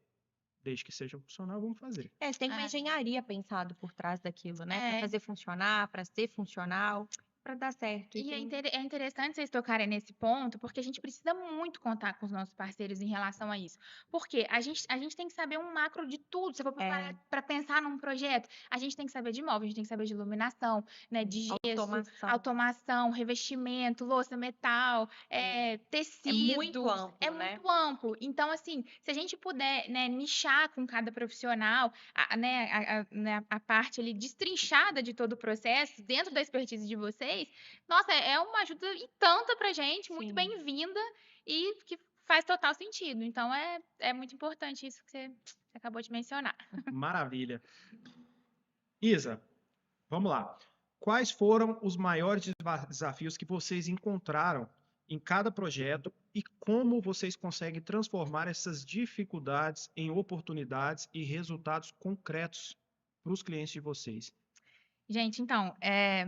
desde que seja funcional, vamos fazer. Você tem uma Ah, engenharia pensado por trás daquilo, né? Para é. fazer funcionar, para ser funcional, para dar certo. E é interessante vocês tocarem nesse ponto, porque a gente precisa muito contar com os nossos parceiros em relação a isso. Porque a gente tem que saber um macro de tudo. Se eu for para pensar num projeto, a gente tem que saber de imóvel, a gente tem que saber de iluminação, né, de gesso, automação, revestimento, louça, metal, tecido. É muito amplo, É né? muito amplo. Então, assim, se a gente puder, né, nichar com cada profissional, a parte ali destrinchada de todo o processo, dentro da expertise de vocês, nossa, é uma ajuda e tanta pra gente, muito Sim. bem-vinda e que faz total sentido. Então, é muito importante isso que você acabou de mencionar. Maravilha. Isa, vamos lá. Quais foram os maiores desafios que vocês encontraram em cada projeto e como vocês conseguem transformar essas dificuldades em oportunidades e resultados concretos para os clientes de vocês? Gente, então,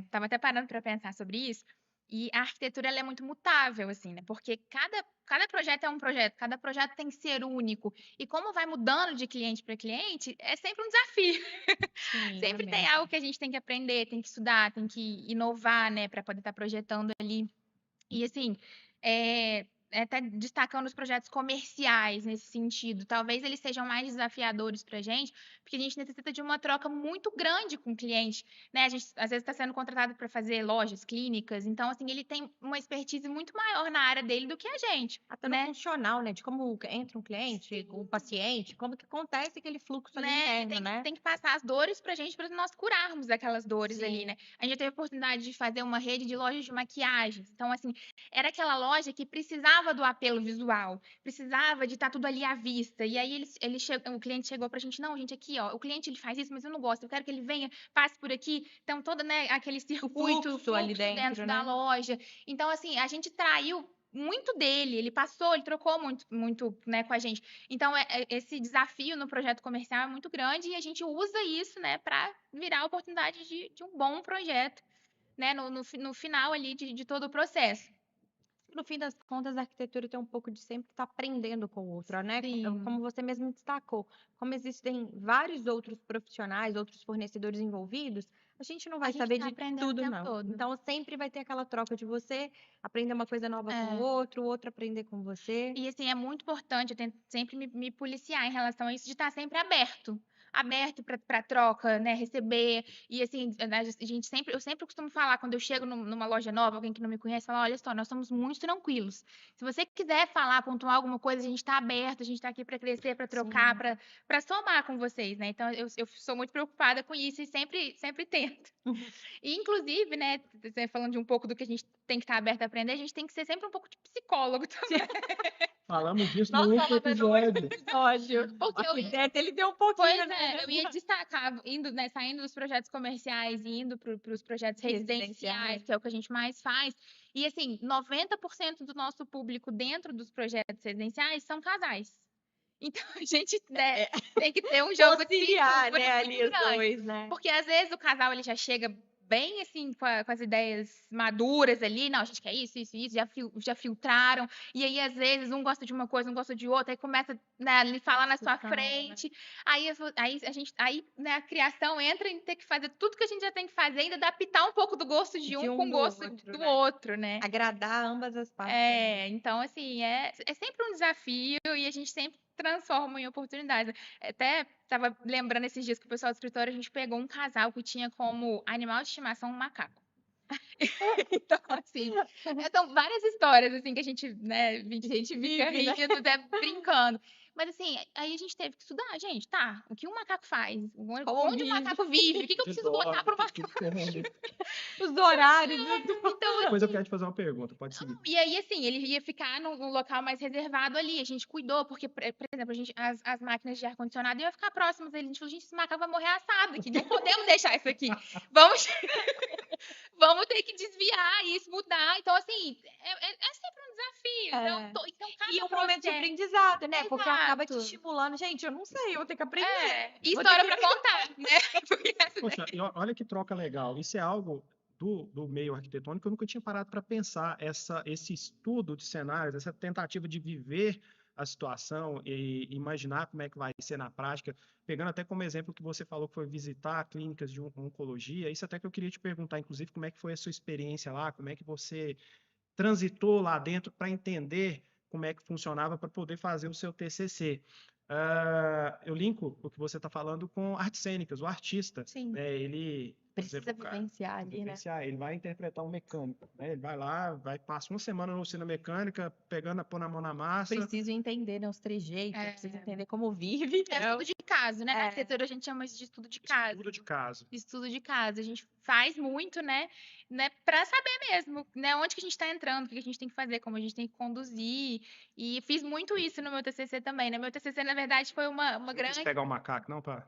estava até parando para pensar sobre isso, e a arquitetura ela é muito mutável, assim, né? Porque cada projeto é um projeto, cada projeto tem que ser único. E como vai mudando de cliente para cliente, é sempre um desafio. Sim, Sempre tem algo que a gente tem que aprender, tem que estudar, tem que inovar, né, para poder estar projetando ali. E assim, até destacando os projetos comerciais nesse sentido. Talvez eles sejam mais desafiadores para a gente, porque a gente necessita de uma troca muito grande com o cliente, né? A gente às vezes está sendo contratado para fazer lojas, clínicas, então assim ele tem uma expertise muito maior na área dele do que a gente, Até no né? funcional, né? De como entra um cliente, o paciente, como que acontece aquele fluxo ali Né? interno, né? Tem que passar as dores pra gente, para nós curarmos aquelas dores ali, Sim. né? A gente já teve a oportunidade de fazer uma rede de lojas de maquiagens. Então, assim, era aquela loja que precisava do apelo visual, precisava de estar tudo ali à vista. E aí o cliente chegou pra gente, não, gente, aqui, ó, o cliente ele faz isso, mas eu não gosto, eu quero que ele venha, passe por aqui. Então, todo, né, aquele circuito, Fluxo ali dentro, da né? loja. Então, assim, a gente traiu muito dele, ele passou, ele trocou muito, né, com a gente. Então, esse desafio no projeto comercial é muito grande e a gente usa isso, né, para virar a oportunidade de um bom projeto, né, no final ali de todo o processo. No fim das contas, a arquitetura tem um pouco de sempre estar aprendendo com o outro, né? Sim. Como você mesmo destacou, como existem vários outros profissionais, outros fornecedores envolvidos, a gente não vai A gente saber tá de aprendendo o tudo, tempo não. todo. Então, sempre vai ter aquela troca de você aprender uma coisa nova com o É. outro aprender com você. E assim, é muito importante, eu tento sempre me policiar em relação a isso, de estar sempre aberto para troca, né, receber. E assim, eu sempre costumo falar, quando eu chego numa loja nova, alguém que não me conhece, fala, olha só, nós somos muito tranquilos. Se você quiser falar, pontuar alguma coisa, a gente está aberto, a gente está aqui para crescer, para trocar, para somar com vocês, né? Então, eu sou muito preocupada com isso e sempre tento. E, inclusive, né, você falando de um pouco do que a gente tem que estar aberto a aprender, a gente tem que ser sempre um pouco de psicólogo também. Falamos disso no Nossa, último falando no último episódio. episódio. Porque O arquiteto, ele deu um pouquinho, Pois né? é, eu ia destacar, saindo dos projetos comerciais e indo para os projetos residenciais, que é o que a gente mais faz. E assim, 90% do nosso público dentro dos projetos residenciais são casais. Então a gente, né, tem que ter um jogo de Conciliar, cintura né, ali muito os grande. dois, né? Porque às vezes o casal ele já chega bem assim com as ideias maduras ali, não, a gente quer isso, já filtraram. E aí às vezes um gosta de uma coisa, um gosta de outra, aí começa, né, a falar na sua frente. Aí né, a criação entra em ter que fazer tudo que a gente já tem que fazer, ainda adaptar um pouco do gosto de um com o do gosto outro, do né? outro, né? Agradar ambas as partes. Então, assim, é sempre um desafio e a gente sempre transforma em oportunidades. Até estava lembrando esses dias que o pessoal do escritório, a gente pegou um casal que tinha como animal de estimação um macaco. Então, assim, são várias histórias, assim, que a gente, né, a gente fica Vive, né? rindo, né, brincando. Mas, assim, aí a gente teve que estudar, gente, tá, o que um macaco faz? Onde o macaco vive? O que eu preciso botar para o macaco? Os horários. Então, Depois eu quero te fazer uma pergunta, pode seguir. e aí, assim, ele ia ficar num local mais reservado ali. A gente cuidou, porque, por exemplo, as máquinas de ar-condicionado iam ficar próximas dele. A gente falou, gente, esse macaco vai morrer assado aqui. Não podemos deixar isso aqui. Vamos, vamos ter que desviar isso, mudar. Então, assim, é sempre um desafio. Então, cada E um momento de processo. aprendizado, né? Porque acaba te Exato. estimulando. Gente, eu não sei, eu vou ter que aprender. E Vou história ter para contar, né? Porque Poxa, e olha que troca legal. Isso é algo do meio arquitetônico que eu nunca tinha parado para pensar. Esse estudo de cenários, essa tentativa de viver a situação e imaginar como é que vai ser na prática, pegando até como exemplo que você falou que foi visitar clínicas de oncologia, isso até que eu queria te perguntar, inclusive, como é que foi a sua experiência lá, como é que você transitou lá dentro para entender como é que funcionava para poder fazer o seu TCC. Eu linko o que você está falando com artes cênicas, o artista. Sim. Ele Precisa vivenciar ali, né? Ele vai interpretar um mecânico, né? Ele vai lá, passa uma semana na oficina mecânica, pôr na mão na massa. Preciso entender, né, os trejeitos, preciso entender como vive. É estudo de caso, né? Na arquitetura a gente chama isso de estudo de caso. Estudo de caso. Estudo de caso. A gente faz muito, né, para saber mesmo, né, onde que a gente está entrando, o que a gente tem que fazer, como a gente tem que conduzir. E fiz muito isso no meu TCC também, né? Meu TCC, na verdade, foi uma Não grande... quis pegar o macaco, não, pá?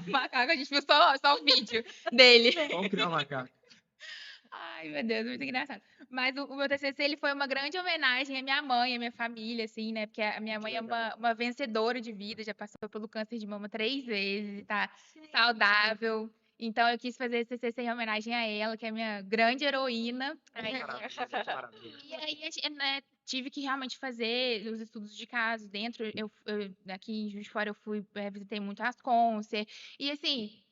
Macaco, a gente viu só o vídeo dele. Vamos criar um macaco. Ai, meu Deus, muito engraçado. Mas o meu TCC, ele foi uma grande homenagem à minha mãe, à minha família, assim, né? Porque a minha mãe é uma vencedora de vida, já passou pelo câncer de mama 3 vezes e tá saudável. Então, eu quis fazer esse TCC em homenagem a ela, que é a minha grande heroína. Maravilha. E aí, né, tive que realmente fazer os estudos de caso dentro. Aqui em Juiz de Fora, eu visitei muito a Asconcer. E, assim,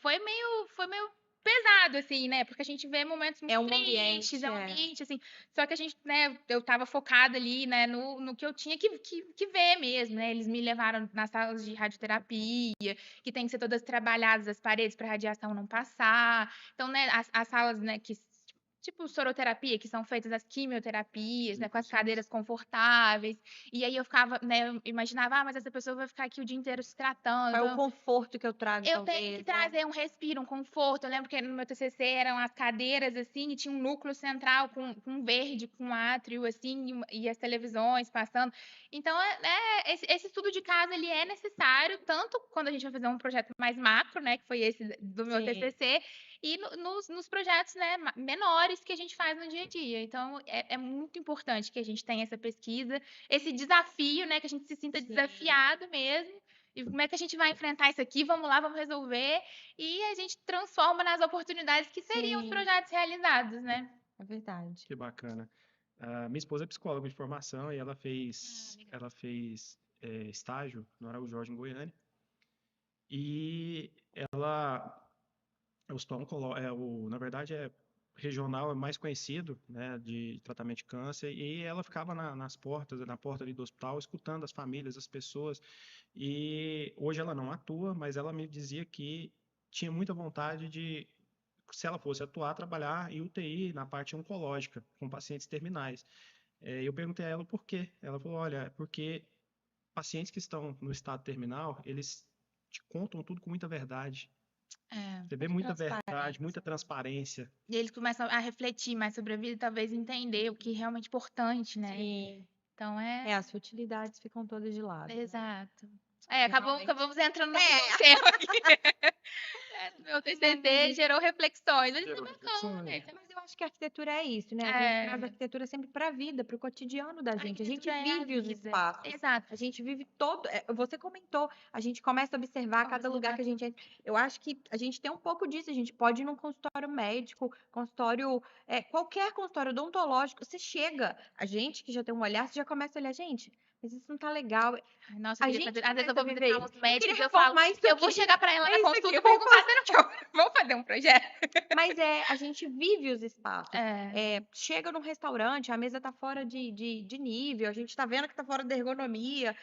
foi meio pesado, assim, né? Porque a gente vê momentos É muito um ambiente, tristes, é um ambiente, assim. Só que a gente, né, eu tava focada ali, né, no que eu tinha que ver mesmo, né? Eles me levaram nas salas de radioterapia, que tem que ser todas trabalhadas as paredes para radiação não passar. Então, né, as salas, né, que tipo soroterapia, que são feitas as quimioterapias, né, com as cadeiras confortáveis. E aí eu ficava, né, eu imaginava, mas essa pessoa vai ficar aqui o dia inteiro se tratando. Qual é o Então, conforto que eu trago, eu tenho que talvez, né? trazer um respiro, um conforto. Eu lembro que no meu TCC eram as cadeiras, assim, e tinha um núcleo central com verde, com átrio, assim, e as televisões passando. Então, esse estudo de casa, ele é necessário, tanto quando a gente vai fazer um projeto mais macro, né, que foi esse do meu Sim. TCC, e nos projetos, né, menores que a gente faz no dia a dia. Então, é muito importante que a gente tenha essa pesquisa, esse desafio, né, que a gente se sinta Sim. desafiado mesmo. E como é que a gente vai enfrentar isso aqui? Vamos lá, vamos resolver. E a gente transforma nas oportunidades que seriam os Sim, projetos realizados, né? é verdade. Que bacana. Minha esposa é psicóloga de formação e ela fez estágio no Araújo Jorge, em Goiânia. E o hospital na verdade, regional, é mais conhecido, né, de tratamento de câncer, e ela ficava na porta ali do hospital, escutando as famílias, as pessoas, e hoje ela não atua, mas ela me dizia que tinha muita vontade de, se ela fosse atuar, trabalhar em UTI, na parte oncológica, com pacientes terminais. Eu perguntei a ela por quê. Ela falou, olha, porque pacientes que estão no estado terminal, eles te contam tudo com muita verdade. Você vê muita verdade, muita transparência. E eles começam a refletir mais sobre a vida e talvez entender o que é realmente importante, né? Sim. Então As futilidades ficam todas de lado. Exato. Realmente. Acabamos entrando no tema aqui. Meu TCC gerou reflexões. Mas isso é bacana. Mas eu acho que a arquitetura é isso, né? A gente traz a arquitetura sempre para a vida, para o cotidiano da gente. A gente vive os espaços. Exato. A gente vive todo. Você comentou, a gente começa a observar cada lugar que a gente entra. Eu acho que a gente tem um pouco disso. A gente pode ir num consultório médico, consultório, qualquer consultório odontológico. Você chega, a gente que já tem um olhar, você já começa a olhar, gente, mas isso não tá legal. Ai, nossa, A eu queria gente fazer. Às vezes eu vou começa a visitar viver uns médicos queria e eu falo, reformar isso eu vou aqui. chegar pra ela na isso consulta aqui, e perguntar, vamos fazer um projeto? Mas a gente vive os espaços. Chega num restaurante, a mesa tá fora de nível, a gente tá vendo que tá fora da ergonomia.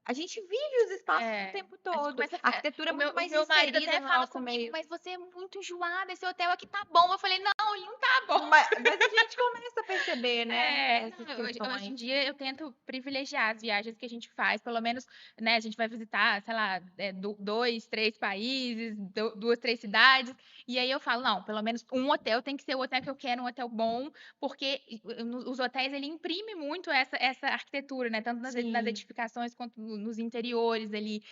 A gente vive os espaços o tempo todo. A arquitetura é muito mais O meu marido inserida até no fala nosso comigo, meio. mas você é muito enjoada, esse hotel aqui tá bom. Eu falei, não, ele não tá bom. Mas a gente começa a perceber, né? Essas Hoje em questões. dia eu tento privilegiar as viagens que a gente faz, pelo menos, né, a gente vai visitar, sei lá, 2, 3 países, 2, 3 cidades, e aí eu falo, não, pelo menos um hotel tem que ser o hotel que eu quero, um hotel bom, porque os hotéis, ele imprime muito essa arquitetura, né, tanto nas Sim. edificações quanto nos interiores ali.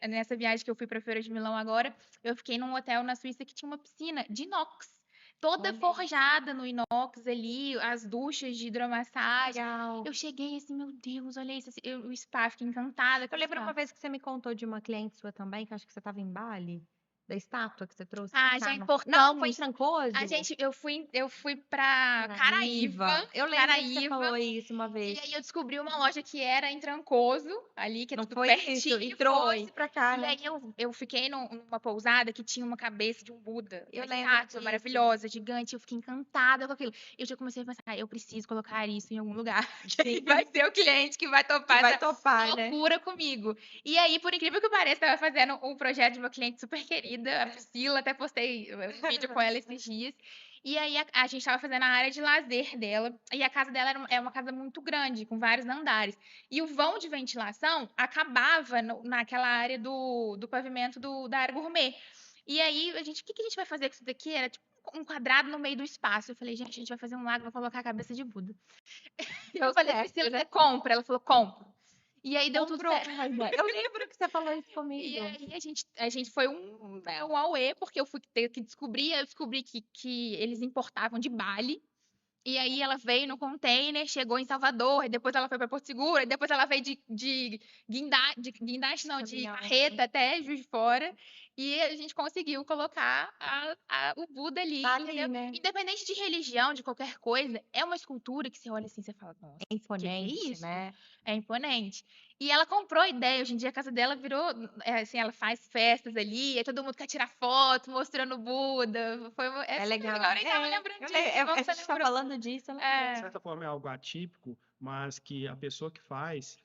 Nessa viagem que eu fui para a Feira de Milão agora, eu fiquei num hotel na Suíça que tinha uma piscina de inox. Toda Olha. forjada no inox ali, as duchas de hidromassagem. Legal. Eu cheguei assim, meu Deus, olha isso. Assim, o spa, fiquei encantada com Eu o lembro spa. uma vez que você me contou de uma cliente sua também, que acho que você estava em Bali, da estátua que você trouxe. Já Não, foi em importamos. Trancoso? Eu fui pra Caraíva. Eu lembro que você falou isso uma E vez. aí eu descobri uma loja que era em Trancoso, ali, que é Não tudo foi pertinho. isso? E trouxe pra cá, E né? aí eu fiquei numa pousada que tinha uma cabeça de um Buda, Eu uma lembro estátua disso. maravilhosa, gigante. Eu fiquei encantada com aquilo. Eu já comecei a pensar, eu preciso colocar isso em algum lugar. Sim. Vai ser o cliente que vai topar Vai essa topar, né? loucura comigo. E aí, por incrível que pareça, estava fazendo um projeto de uma cliente super querida, a Priscila, até postei um vídeo com ela esses dias. E aí a gente estava fazendo a área de lazer dela, e a casa dela é uma casa muito grande, com vários andares. E o vão de ventilação acabava naquela área do pavimento da área gourmet. E aí, o que a gente vai fazer com isso daqui? Era tipo um quadrado no meio do espaço. Eu falei, gente, a gente vai fazer um lago, vou colocar a cabeça de Buda. Eu falei, Priscila, você compra? Ela falou, compro. E aí deu tudo certo. Eu lembro que você falou isso comigo. E aí a gente foi um auê, porque eu fui ter que descobrir, eu descobri que eles importavam de Bali. E aí ela veio no container, chegou em Salvador, e depois ela foi para Porto Seguro, e depois ela veio de guindaste, não, de carreta até Juiz de Fora. e a gente conseguiu colocar o Buda ali, Tá ali, entendeu? né? Independente de religião, de qualquer coisa, é uma escultura que você olha assim, você fala, nossa, É que é imponente, isso? né? É imponente. E ela comprou a ideia, hoje em dia a casa dela virou, assim, ela faz festas ali, aí todo mundo quer tirar foto, mostrando o Buda. É Super legal. legal, eu nem tava lembrando disso, que bom A que você De gente tá lembrou. falando disso, eu lembrei. certa forma é algo atípico, mas que a pessoa que faz,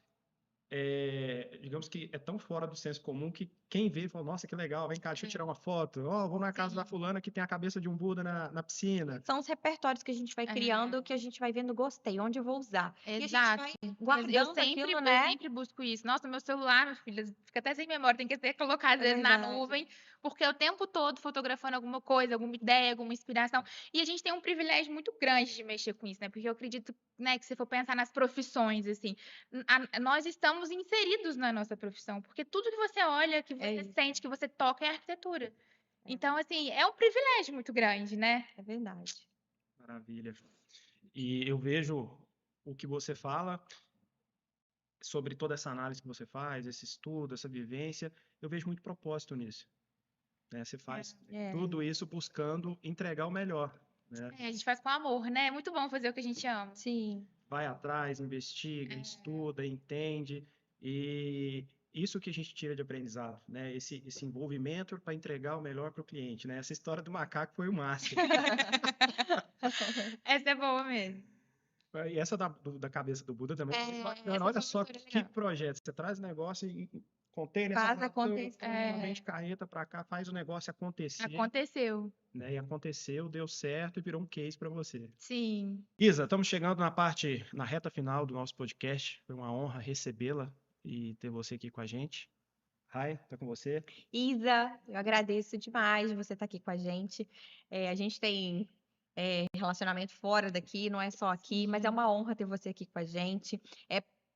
digamos que é tão fora do senso comum que quem vê fala, nossa, que legal, vem cá, deixa eu tirar uma foto. Ó, vou na casa da Sim. fulana que tem a cabeça de um Buda na piscina. São os repertórios que a gente vai criando, que a gente vai vendo, gostei, onde eu vou usar. E a gente Exato. vai Eu guardando aquilo, eu né? sempre busco isso. Nossa, meu celular, meu filho, fica até sem memória, tem que até colocar às É vezes na verdade. nuvem, porque é o tempo todo fotografando alguma coisa, alguma ideia, alguma inspiração. E a gente tem um privilégio muito grande de mexer com isso, né? Porque eu acredito, né, que se for pensar nas profissões, assim, nós estamos inseridos na nossa profissão, porque tudo que você olha, que É você isso. sente, que você toca é arquitetura. É, Então, assim, é um privilégio muito grande, né? é verdade. Maravilha. E eu vejo o que você fala sobre toda essa análise que você faz, esse estudo, essa vivência, eu vejo muito propósito nisso, né? Você faz É. tudo isso buscando entregar o melhor, né? A gente faz com amor, né? É muito bom fazer o que a gente ama. Sim. Vai atrás, investiga, estuda, entende, e isso que a gente tira de aprendizado, né? Esse envolvimento para entregar o melhor para o cliente, né? Essa história do macaco foi o máximo. Essa é boa mesmo. E essa da cabeça do Buda também foi muito bacana. Essa Olha foi uma só história que legal. projeto. Você traz o negócio em container, Faz só acontecer. vem de carreta para cá, faz o negócio acontecer, Aconteceu. né? E aconteceu, deu certo e virou um case para você. Sim. Isa, estamos chegando na reta final do nosso podcast. Foi uma honra recebê-la e ter você aqui com a gente. Rai, tá com você? Isa, eu agradeço demais de você estar aqui com a gente. A gente tem relacionamento fora daqui, não é só aqui, mas é uma honra ter você aqui com a gente.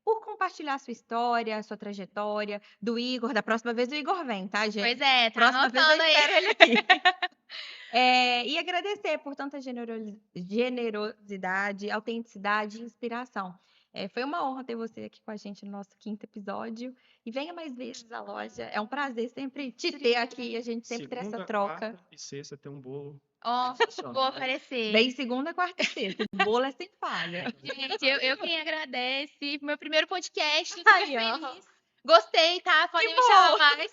Por compartilhar a sua história, a sua trajetória, do Igor. Da próxima vez o Igor vem, tá, gente? Pois é, tá Próxima vez eu anotando aí. espero ele aqui. E agradecer por tanta generosidade, autenticidade e inspiração. Foi uma honra ter você aqui com a gente no nosso 5º episódio. E venha mais vezes à loja. É um prazer sempre te ter aqui. A gente sempre ter essa Segunda, troca. quarta e sexta tem um bolo. Ó, sensacional. vou aparecer. Vem segunda, quarta e sexta. O bolo é sem falha. Gente, eu quem agradece. Meu primeiro podcast, tô Ai, super ó. feliz. Gostei, tá? Podem me chamar mais.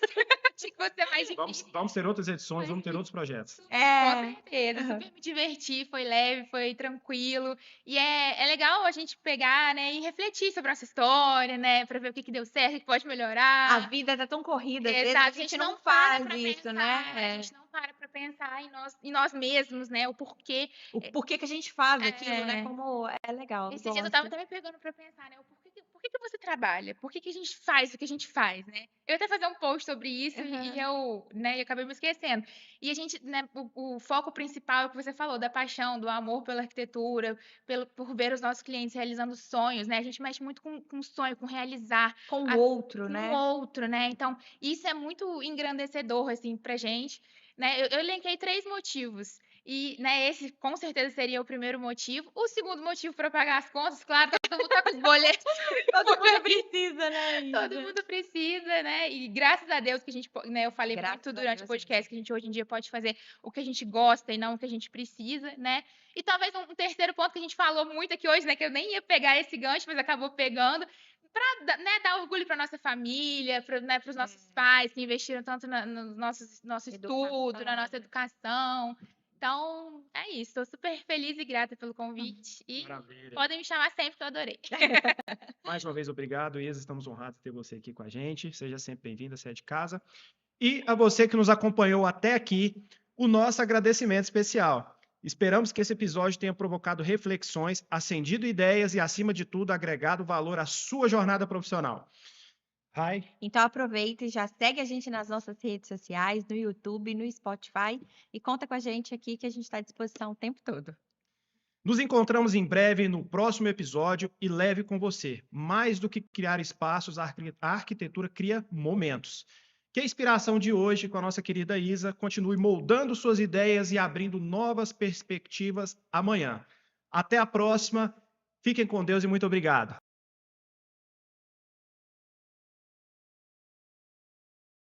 Achei que você é mais difícil. Vamos ter outras edições, vamos ter outros projetos. Com certeza, super me diverti, foi leve, foi tranquilo. E é legal a gente pegar, né, e refletir sobre a nossa história, né, pra ver o que deu certo, o que pode melhorar. A vida tá tão corrida, às vezes a Exato, gente não para faz pra isso, pensar, né? a gente não para pra pensar em nós mesmos, né, o porquê. O porquê que a gente faz aquilo, né? É. Como é legal. Esses dias eu gosto. tava até me pegando pra pensar, né? Por que você trabalha? Por que a gente faz o que a gente faz, né? Eu ia até fazer um post sobre isso e eu acabei me esquecendo. E a gente, né, o foco principal é o que você falou, da paixão, do amor pela arquitetura, por ver os nossos clientes realizando sonhos, né? A gente mexe muito com sonho, com realizar. Com o outro, Com né? o outro, né? Então, isso é muito engrandecedor, assim, pra gente, né? Eu elenquei 3 motivos. E, né, esse com certeza seria o primeiro motivo. O segundo motivo para pagar as contas, claro, todo mundo tá com os boletos. Todo mundo precisa, né? Todo Isa? mundo precisa, né? E graças a Deus que a gente, né, eu falei Graças muito a durante Deus, o podcast que a gente hoje em dia pode fazer o que a gente gosta e não o que a gente precisa, né? E talvez um terceiro ponto que a gente falou muito aqui hoje, né, que eu nem ia pegar esse gancho, mas acabou pegando, para, né, dar orgulho para nossa família, para, né, os nossos pais que investiram tanto no nosso estudo, na nossa educação. Então, é isso. Estou super feliz e grata pelo convite. E Maravilha. podem me chamar sempre, que eu adorei. Mais uma vez, obrigado, Isa. Estamos honrados de ter você aqui com a gente. Seja sempre bem-vinda, você é de casa. E a você que nos acompanhou até aqui, o nosso agradecimento especial. Esperamos que esse episódio tenha provocado reflexões, acendido ideias e, acima de tudo, agregado valor à sua jornada profissional. Rai, Então aproveita e já segue a gente nas nossas redes sociais, no YouTube, no Spotify e conta com a gente aqui que a gente está à disposição o tempo todo. nos encontramos em breve no próximo episódio e leve com você. Mais do que criar espaços, a arquitetura cria momentos. Que a inspiração de hoje com a nossa querida Isa continue moldando suas ideias e abrindo novas perspectivas amanhã. Até a próxima. Fiquem com Deus e muito obrigado.